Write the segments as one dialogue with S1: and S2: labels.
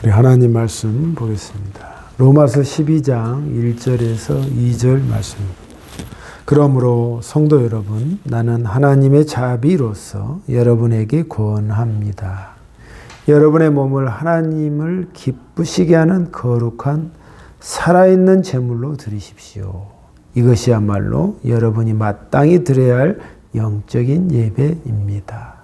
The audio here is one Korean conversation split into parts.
S1: 우리 하나님 말씀 보겠습니다. 로마서 12장 1절에서 2절 말씀입니다. 그러므로 성도 여러분, 나는 하나님의 자비로서 여러분에게 권합니다. 여러분의 몸을 하나님을 기쁘시게 하는 거룩한 살아있는 제물로 드리십시오. 이것이야말로 여러분이 마땅히 드려야 할 영적인 예배입니다.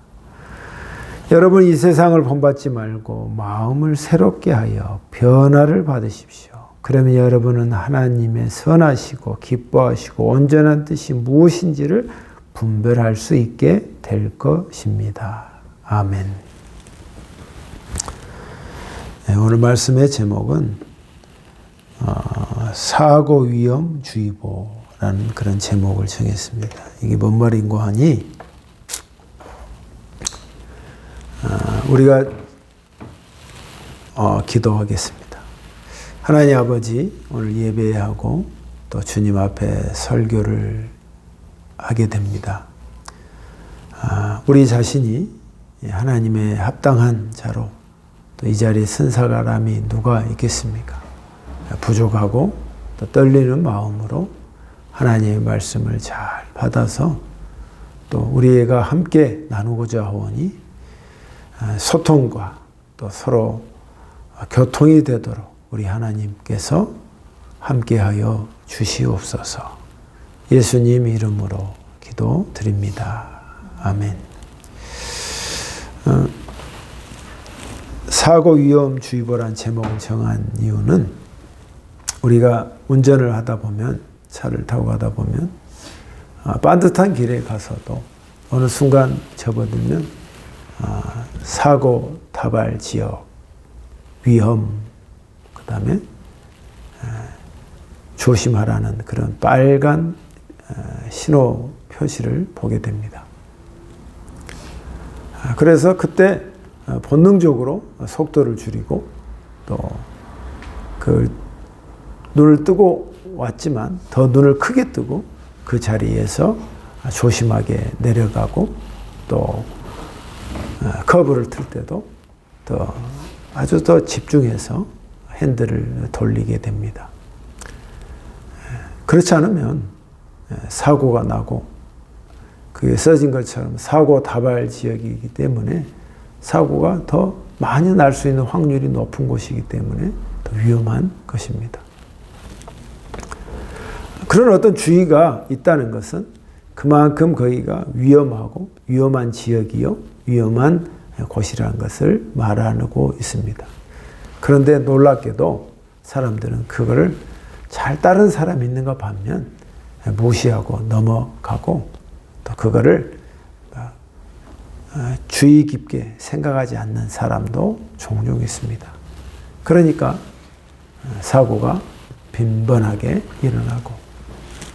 S1: 여러분, 이 세상을 본받지 말고 마음을 새롭게 하여 변화를 받으십시오. 그러면 여러분은 하나님의 선하시고 기뻐하시고 온전한 뜻이 무엇인지를 분별할 수 있게 될 것입니다. 아멘. 네, 오늘 말씀의 제목은 사고위험주의보라는 그런 제목을 정했습니다. 이게 뭔 말인고 하니 우리가 기도하겠습니다. 하나님 아버지, 오늘 예배하고 또 주님 앞에 설교를 하게 됩니다. 우리 자신이 하나님의 합당한 자로 또 이 자리에 선 사람이 누가 있겠습니까? 부족하고 또 떨리는 마음으로 하나님의 말씀을 잘 받아서 또 우리가 함께 나누고자 하오니 소통과 또 서로 교통이 되도록 우리 하나님께서 함께하여 주시옵소서. 예수님 이름으로 기도드립니다. 아멘. 사고위험주의보란 제목을 정한 이유는 우리가 운전을 하다 보면, 차를 타고 가다 보면 반듯한 길에 가서도 어느 순간 접어들면 사고 다발 지역, 위험, 그 다음에 조심하라는 그런 빨간 신호 표시를 보게 됩니다. 그래서 그때 본능적으로 속도를 줄이고 또 그 눈을 뜨고 왔지만 더 눈을 크게 뜨고 그 자리에서 조심하게 내려가고 또 커브를 틀 때도 아주 더 집중해서 핸들을 돌리게 됩니다. 그렇지 않으면 사고가 나고 그게 써진 것처럼 사고 다발 지역이기 때문에 사고가 더 많이 날 수 있는 확률이 높은 곳이기 때문에 더 위험한 것입니다. 그런 어떤 주의가 있다는 것은 그만큼 거기가 위험하고 위험한 지역이요, 위험한 곳이라는 것을 말하고 있습니다. 그런데 놀랍게도 사람들은 그거를 잘 따른 사람이 있는가 반면 무시하고 넘어가고 또 그거를 주의 깊게 생각하지 않는 사람도 종종 있습니다. 그러니까 사고가 빈번하게 일어나고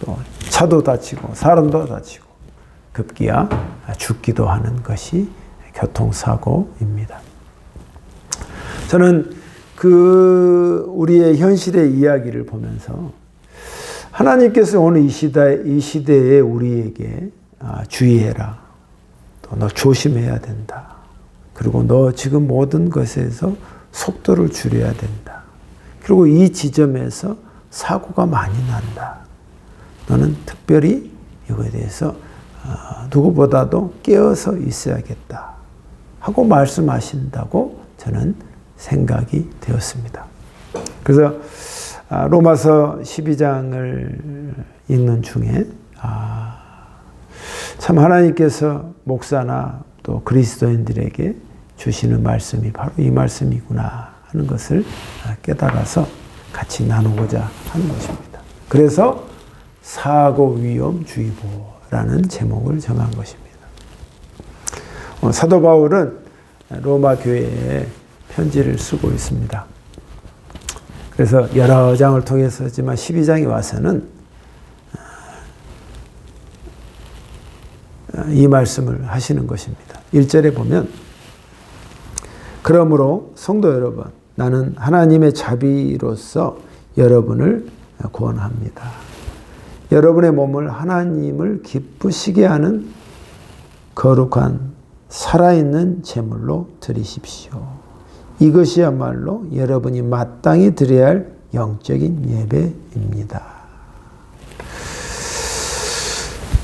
S1: 또 차도 다치고 사람도 다치고 급기야 죽기도 하는 것이 교통사고입니다. 저는 우리의 현실의 이야기를 보면서 하나님께서 오늘 이 시대에 우리에게 주의해라. 또 너 조심해야 된다. 그리고 너 지금 모든 것에서 속도를 줄여야 된다. 그리고 이 지점에서 사고가 많이 난다. 너는 특별히 이거에 대해서 누구보다도 깨어서 있어야겠다 하고 말씀하신다고 저는 생각이 되었습니다. 그래서 로마서 12장을 읽는 중에 참 하나님께서 목사나 또 그리스도인들에게 주시는 말씀이 바로 이 말씀이구나 하는 것을 깨달아서 같이 나누고자 하는 것입니다. 그래서 사고위험주의보라는 제목을 정한 것입니다. 사도 바울은 로마 교회에 편지를 쓰고 있습니다. 그래서 여러 장을 통해서 했지만 12장에 와서는 이 말씀을 하시는 것입니다. 1절에 보면 그러므로 성도 여러분, 나는 하나님의 자비로서 여러분을 권합니다. 여러분의 몸을 하나님을 기쁘시게 하는 거룩한 살아있는 제물로 드리십시오. 이것이야말로 여러분이 마땅히 드려야 할 영적인 예배입니다.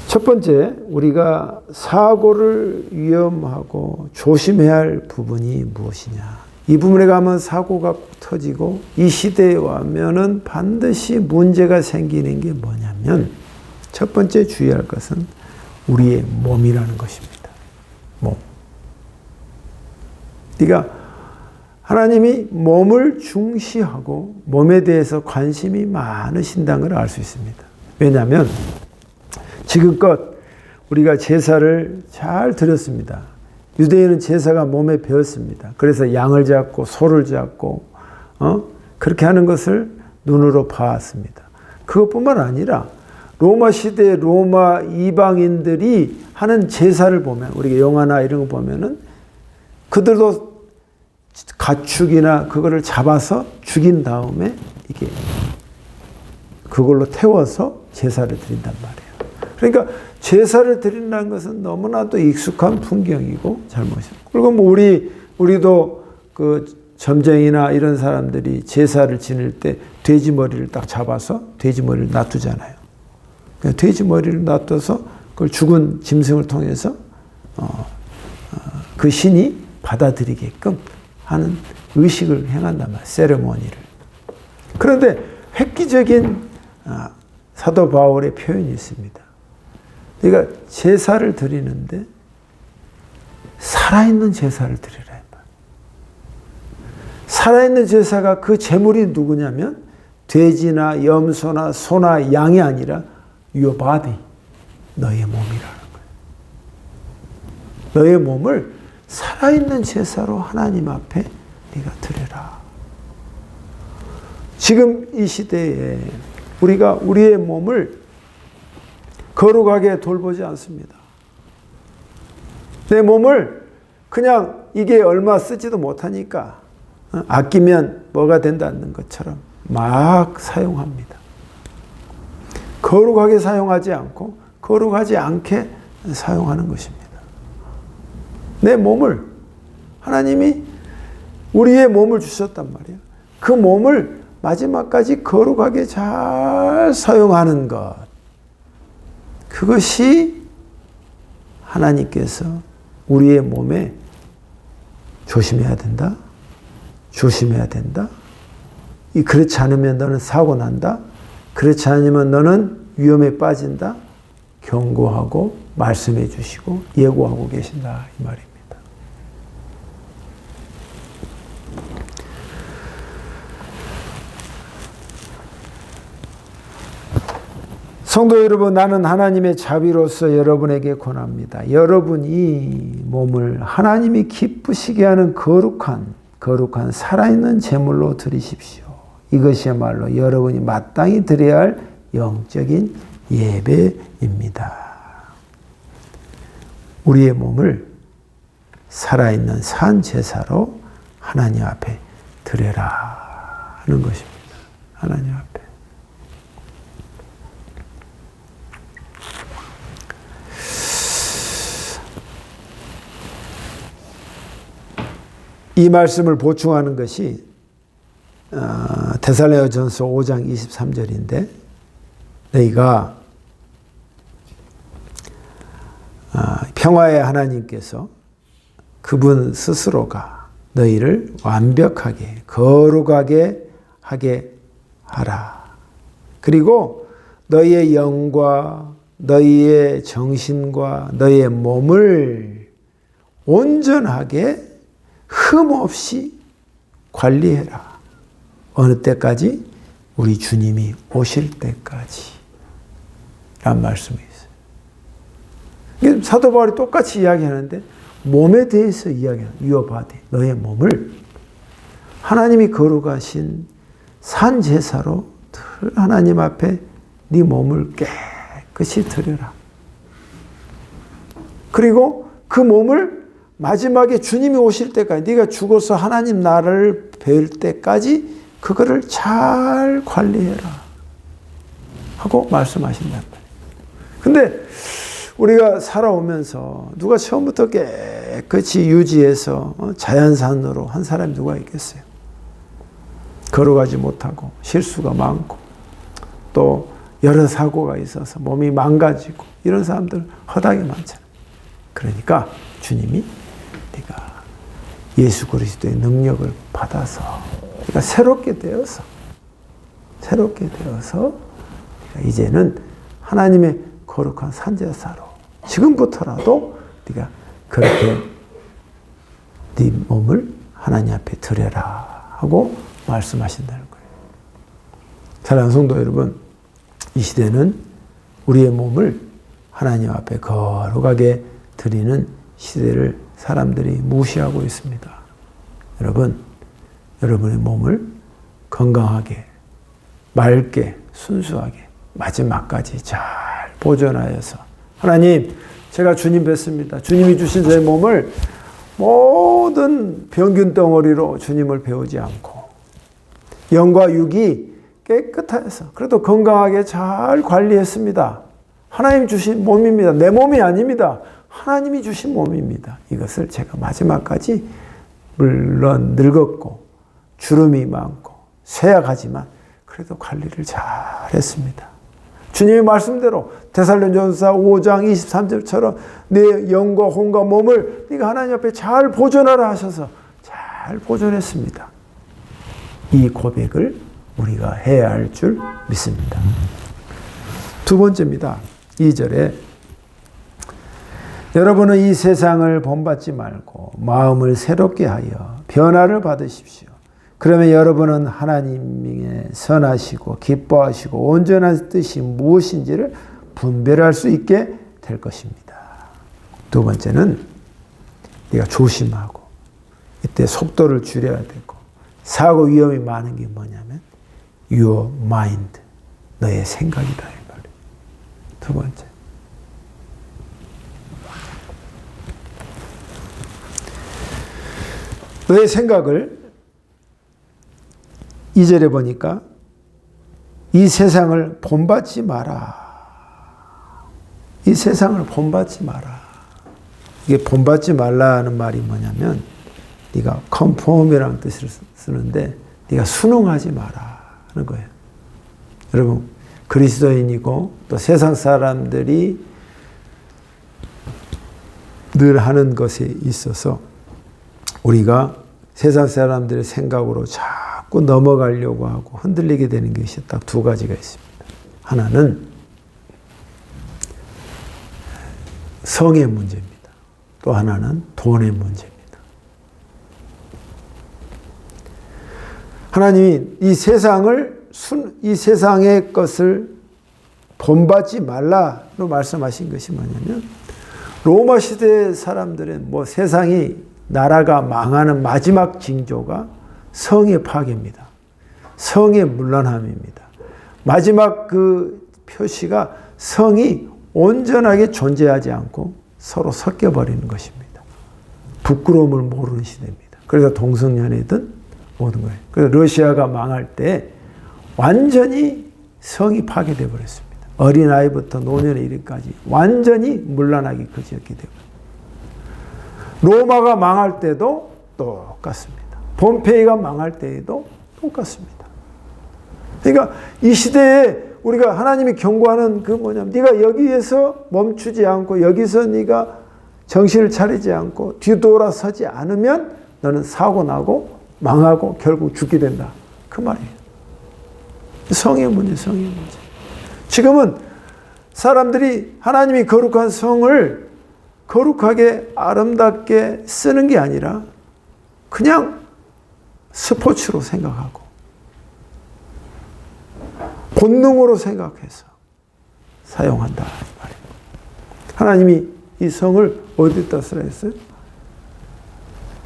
S1: 첫 번째, 우리가 사고를 위험하고 조심해야 할 부분이 무엇이냐. 이 부분에 가면 사고가 터지고 이 시대에 와면은 반드시 문제가 생기는 게 뭐냐면 첫 번째 주의할 것은 우리의 몸이라는 것입니다. 몸. 그러니까 하나님이 몸을 중시하고 몸에 대해서 관심이 많으신다는 걸 알 수 있습니다. 왜냐하면 지금껏 우리가 제사를 잘 드렸습니다. 유대인은 제사가 몸에 배었습니다. 그래서 양을 잡고 소를 잡고 그렇게 하는 것을 눈으로 봐왔습니다. 그것뿐만 아니라 로마 시대 로마 이방인들이 하는 제사를 보면 우리가 영화나 이런 거 보면은 그들도 가축이나 그거를 잡아서 죽인 다음에 이게 그걸로 태워서 제사를 드린단 말이에요. 그러니까 제사를 드린다는 것은 너무나도 익숙한 풍경이고 잘못이에요. 그리고 뭐 우리도 그 점쟁이나 이런 사람들이 제사를 지낼 때 돼지 머리를 딱 잡아서 돼지 머리를 놔두잖아요. 돼지 머리를 놔둬서 그걸 죽은 짐승을 통해서 그 신이 받아들이게끔 하는 의식을 행한단 말이에요. 세레모니를. 그런데 획기적인 사도 바울의 표현이 있습니다. 그러니까 제사를 드리는데 살아있는 제사를 드리라. 살아있는 제사가 그 제물이 누구냐면 돼지나 염소나 소나 양이 아니라 your body, 너의 몸이라는 거예요. 너의 몸을 살아있는 제사로 하나님 앞에 네가 드려라. 지금 이 시대에 우리가 우리의 몸을 거룩하게 돌보지 않습니다. 내 몸을 그냥 이게 얼마 쓰지도 못하니까 아끼면 뭐가 된다는 것처럼 막 사용합니다. 거룩하게 사용하지 않고 거룩하지 않게 사용하는 것입니다. 내 몸을 하나님이 우리의 몸을 주셨단 말이에요. 그 몸을 마지막까지 거룩하게 잘 사용하는 것, 그것이 하나님께서 우리의 몸에 조심해야 된다, 조심해야 된다. 그렇지 않으면 너는 사고 난다. 그렇지 않으면 너는 위험에 빠진다. 경고하고 말씀해 주시고 예고하고 계신다 이 말입니다. 성도 여러분, 나는 하나님의 자비로서 여러분에게 권합니다. 여러분이 몸을 하나님이 기쁘시게 하는 거룩한 살아있는 제물로 드리십시오. 이것이야말로 여러분이 마땅히 드려야 할 영적인 예배입니다. 우리의 몸을 살아있는 산 제사로 하나님 앞에 드려라 하는 것입니다. 하나님 앞에. 이 말씀을 보충하는 것이 데살로니가전서 5장 23절인데 너희가 평화의 하나님께서 그분 스스로가 너희를 완벽하게 거룩하게 하게 하라. 그리고 너희의 영과 너희의 정신과 너희의 몸을 온전하게 흠없이 관리해라. 어느 때까지? 우리 주님이 오실 때까지. 라는 말씀이 있어요. 사도 바울이 똑같이 이야기하는데 몸에 대해서 이야기하는 your body, 너의 몸을 하나님이 거룩하신 산 제사로 하나님 앞에 네 몸을 깨끗이 드려라. 그리고 그 몸을 마지막에 주님이 오실 때까지 네가 죽어서 하나님 나라를 뵐 때까지 그거를 잘 관리해라 하고 말씀하신단 말이에요. 근데 우리가 살아오면서 누가 처음부터 깨끗이 유지해서 자연산으로 한 사람이 누가 있겠어요? 걸어가지 못하고 실수가 많고 또 여러 사고가 있어서 몸이 망가지고 이런 사람들 허다하게 많잖아요. 그러니까 주님이 네가 예수 그리스도의 능력을 받아서 네가 새롭게 되어서 이제는 하나님의 거룩한 산제사로 지금부터라도 네가 그렇게 네 몸을 하나님 앞에 드려라 하고 말씀하신다는 거예요. 사랑하는 성도 여러분, 이 시대는 우리의 몸을 하나님 앞에 거룩하게 드리는 시대를 사람들이 무시하고 있습니다. 여러분, 여러분의 몸을 건강하게, 맑게, 순수하게 마지막까지 잘 보존하여서 하나님, 제가 주님 뵙습니다. 주님이 주신 제 몸을 모든 병균 덩어리로 주님을 배우지 않고 영과 육이 깨끗해서 그래도 건강하게 잘 관리했습니다. 하나님 주신 몸입니다. 내 몸이 아닙니다. 하나님이 주신 몸입니다. 이것을 제가 마지막까지 물론 늙었고 주름이 많고 쇠약하지만 그래도 관리를 잘 했습니다. 주님의 말씀대로 데살로니가전서 5장 23절처럼 내 영과 혼과 몸을 네가 하나님 앞에 잘 보존하라 하셔서 잘 보존했습니다. 이 고백을 우리가 해야 할 줄 믿습니다. 두 번째입니다. 2절에 여러분은 이 세상을 본받지 말고 마음을 새롭게 하여 변화를 받으십시오. 그러면 여러분은 하나님의 선하시고 기뻐하시고 온전한 뜻이 무엇인지를 분별할 수 있게 될 것입니다. 두 번째는 네가 조심하고 이때 속도를 줄여야 되고 사고 위험이 많은 게 뭐냐면 your mind, 너의 생각이다 이 말이에요. 두 번째. 너의 생각을 2절에 보니까 이 세상을 본받지 마라. 이 세상을 본받지 마라. 이게 본받지 말라는 말이 뭐냐면 네가 conform이라는 뜻을 쓰는데 네가 순응하지 마라 하는 거예요. 여러분 그리스도인이고 또 세상 사람들이 늘 하는 것에 있어서 우리가 세상 사람들의 생각으로 자꾸 넘어가려고 하고 흔들리게 되는 것이 딱 두 가지가 있습니다. 하나는 성의 문제입니다. 또 하나는 돈의 문제입니다. 하나님이 이 세상의 것을 본받지 말라로 말씀하신 것이 뭐냐면 로마 시대 사람들은 뭐 세상이 나라가 망하는 마지막 징조가 성의 파괴입니다. 성의 물러남입니다. 마지막 그 표시가 성이 온전하게 존재하지 않고 서로 섞여버리는 것입니다. 부끄러움을 모르는 시대입니다. 그래서 동성연애든 모든 거예요. 그래서 러시아가 망할 때 완전히 성이 파괴되어 버렸습니다. 어린아이부터 노년에 이르기까지 완전히 물러나기 그지없게 되고 로마가 망할 때도 똑같습니다. 폼페이가 망할 때에도 똑같습니다. 그러니까 이 시대에 우리가 하나님이 경고하는 그 뭐냐면 네가 여기에서 멈추지 않고 여기서 네가 정신을 차리지 않고 뒤돌아서지 않으면 너는 사고 나고 망하고 결국 죽게 된다. 그 말이에요. 성의 문제, 성의 문제. 지금은 사람들이 하나님이 거룩한 성을 거룩하게 아름답게 쓰는 게 아니라 그냥 스포츠로 생각하고 본능으로 생각해서 사용한다. 하나님이 이 성을 어디다 쓰라 했어요?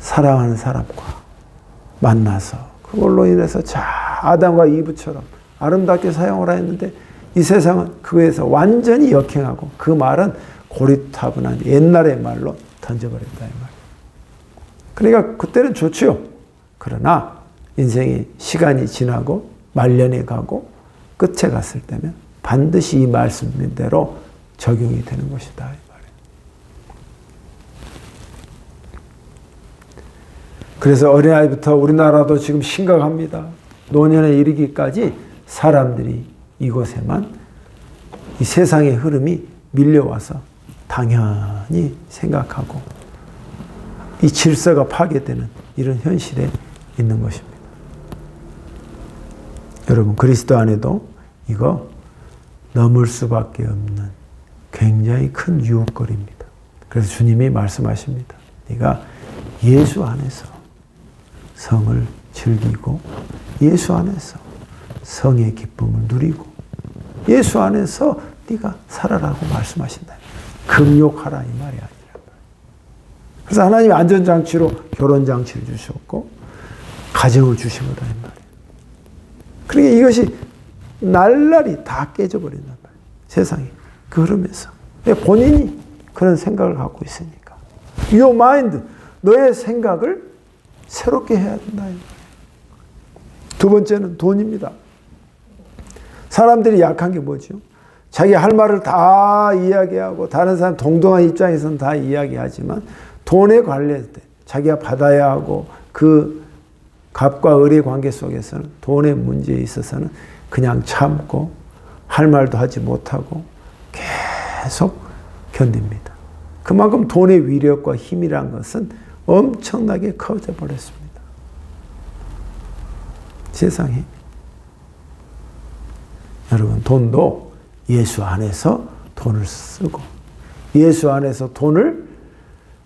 S1: 사랑하는 사람과 만나서 그걸로 인해서 아담과 이브처럼 아름답게 사용하라 했는데 이 세상은 그거에서 완전히 역행하고 그 말은 고리타분한 옛날의 말로 던져버린다 이 말이에요. 그러니까 그때는 좋지요. 그러나 인생이 시간이 지나고 말년에 가고 끝에 갔을 때면 반드시 이 말씀대로 적용이 되는 것이다. 이 말이에요. 그래서 어린아이부터 우리나라도 지금 심각합니다. 노년에 이르기까지 사람들이 이곳에만 이 세상의 흐름이 밀려와서 당연히 생각하고 이 질서가 파괴되는 이런 현실에 있는 것입니다. 여러분, 그리스도 안에도 이거 넘을 수밖에 없는 굉장히 큰 유혹거리입니다. 그래서 주님이 말씀하십니다. 네가 예수 안에서 성을 즐기고 예수 안에서 성의 기쁨을 누리고 예수 안에서 네가 살아라고 말씀하신다. 금욕하라 이 말이 아니라. 그래서 하나님이 안전장치로 결혼장치를 주셨고 가정을 주신 거다 이 말이에요. 그러니까 이것이 날날이 다 깨져버린단 말이에요. 세상이 그 흐름에서. 본인이 그런 생각을 갖고 있으니까. Your mind, 너의 생각을 새롭게 해야 된다. 두 번째는 돈입니다. 사람들이 약한 게 뭐죠? 자기 할 말을 다 이야기하고 다른 사람 동등한 입장에서는 다 이야기하지만 돈에 관련된 자기가 받아야 하고 그 갑과 을의 관계 속에서는 돈의 문제에 있어서는 그냥 참고 할 말도 하지 못하고 계속 견딥니다. 그만큼 돈의 위력과 힘이란 것은 엄청나게 커져 버렸습니다. 세상에. 여러분, 돈도 예수 안에서 돈을 쓰고 예수 안에서 돈을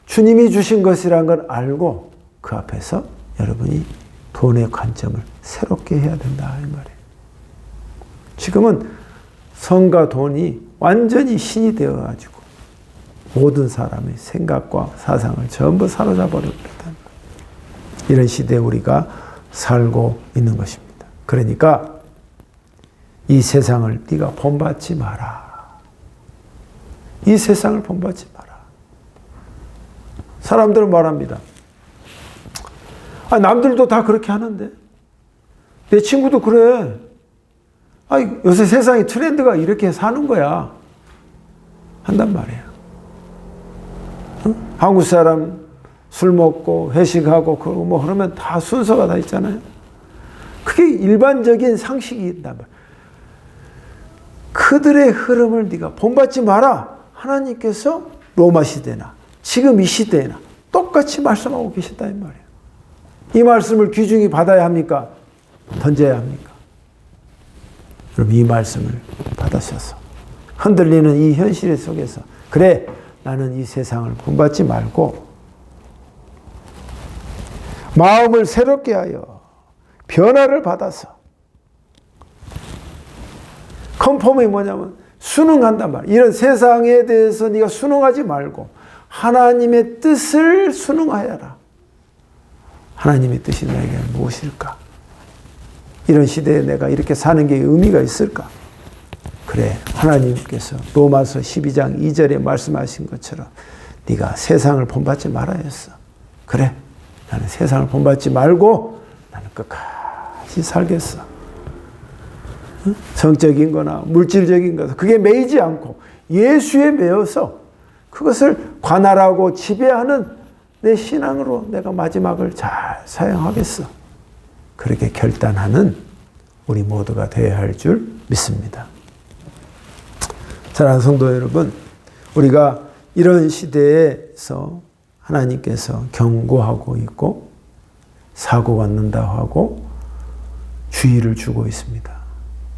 S1: 주님이 주신 것이라는 걸 알고 그 앞에서 여러분이 돈의 관점을 새롭게 해야 된다 이 말이에요. 지금은 성과 돈이 완전히 신이 되어가지고 모든 사람의 생각과 사상을 전부 사로잡아버렸다. 이런 시대에 우리가 살고 있는 것입니다. 그러니까 이 세상을 네가 본받지 마라. 이 세상을 본받지 마라. 사람들은 말합니다. 남들도 다 그렇게 하는데 내 친구도 그래. 요새 세상의 트렌드가 이렇게 사는 거야. 한단 말이에요. 한국 사람 술 먹고 회식하고 그러고 뭐 그러면 다 순서가 다 있잖아요. 그게 일반적인 상식이 있단 말이에요. 그들의 흐름을 네가 본받지 마라. 하나님께서 로마 시대나 지금 이 시대에나 똑같이 말씀하고 계시다 이 말이에요. 이 말씀을 귀중히 받아야 합니까? 던져야 합니까? 여러분, 이 말씀을 받으셔서 흔들리는 이 현실 속에서 그래, 나는 이 세상을 본받지 말고 마음을 새롭게 하여 변화를 받아서 컨펌이 뭐냐면 순응한단 말이야. 이런 세상에 대해서 네가 순응하지 말고 하나님의 뜻을 순응하여라. 하나님의 뜻이 나에게 무엇일까? 이런 시대에 내가 이렇게 사는 게 의미가 있을까? 그래, 하나님께서 로마서 12장 2절에 말씀하신 것처럼 네가 세상을 본받지 말아야 했어. 그래, 나는 세상을 본받지 말고 나는 끝까지 살겠어. 성적인 거나 물질적인 것, 그게 매이지 않고 예수에 매여서 그것을 관할하고 지배하는 내 신앙으로 내가 마지막을 잘 사용하겠어. 그렇게 결단하는 우리 모두가 되어야 할 줄 믿습니다. 사랑하는 성도 여러분, 우리가 이런 시대에서 하나님께서 경고하고 있고 사고가 난다고 하고 주의를 주고 있습니다.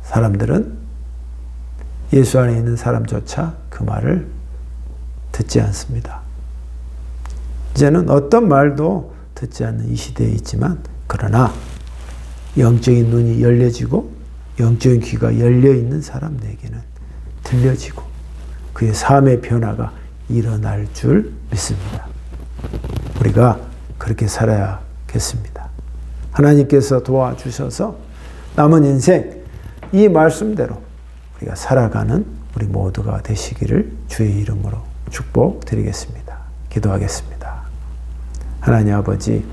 S1: 사람들은 예수 안에 있는 사람조차 그 말을 듣지 않습니다. 이제는 어떤 말도 듣지 않는 이 시대에 있지만 그러나 영적인 눈이 열려지고 영적인 귀가 열려있는 사람들에게는 들려지고 그의 삶의 변화가 일어날 줄 믿습니다. 우리가 그렇게 살아야겠습니다. 하나님께서 도와주셔서 남은 인생 이 말씀대로 우리가 살아가는 우리 모두가 되시기를 주의 이름으로 축복드리겠습니다. 기도하겠습니다. 하나님 아버지,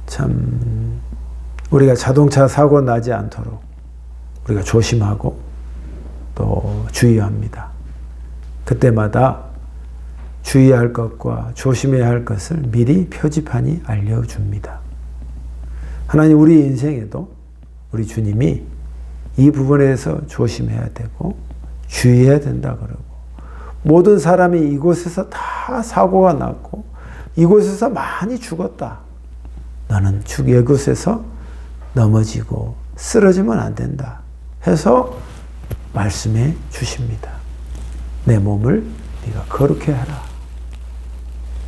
S1: 참 우리가 자동차 사고 나지 않도록 우리가 조심하고 또 주의합니다. 그때마다 주의해야 할 것과 조심해야 할 것을 미리 표지판이 알려줍니다. 하나님 우리 인생에도 우리 주님이 이 부분에서 조심해야 되고 주의해야 된다 그러고, 모든 사람이 이곳에서 다 사고가 났고 이곳에서 많이 죽었다. 너는 이곳에서 넘어지고 쓰러지면 안 된다 해서 말씀해 주십니다. 내 몸을 네가 거룩해 하라.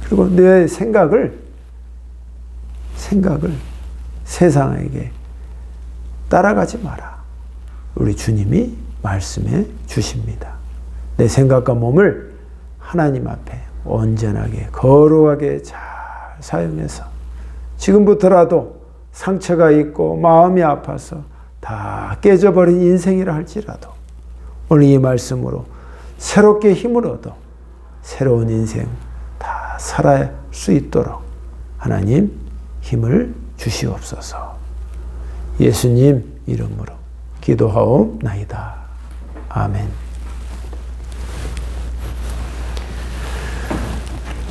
S1: 그리고 내 생각을 세상에게 따라가지 마라. 우리 주님이 말씀해 주십니다. 내 생각과 몸을 하나님 앞에 온전하게 거룩하게 잘 사용해서 지금부터라도 상처가 있고 마음이 아파서 다 깨져버린 인생이라 할지라도 오늘 이 말씀으로 새롭게 힘을 얻어 새로운 인생 다 살아갈 수 있도록 하나님 힘을 주시옵소서. 예수님 이름으로 기도하옵나이다. 아멘.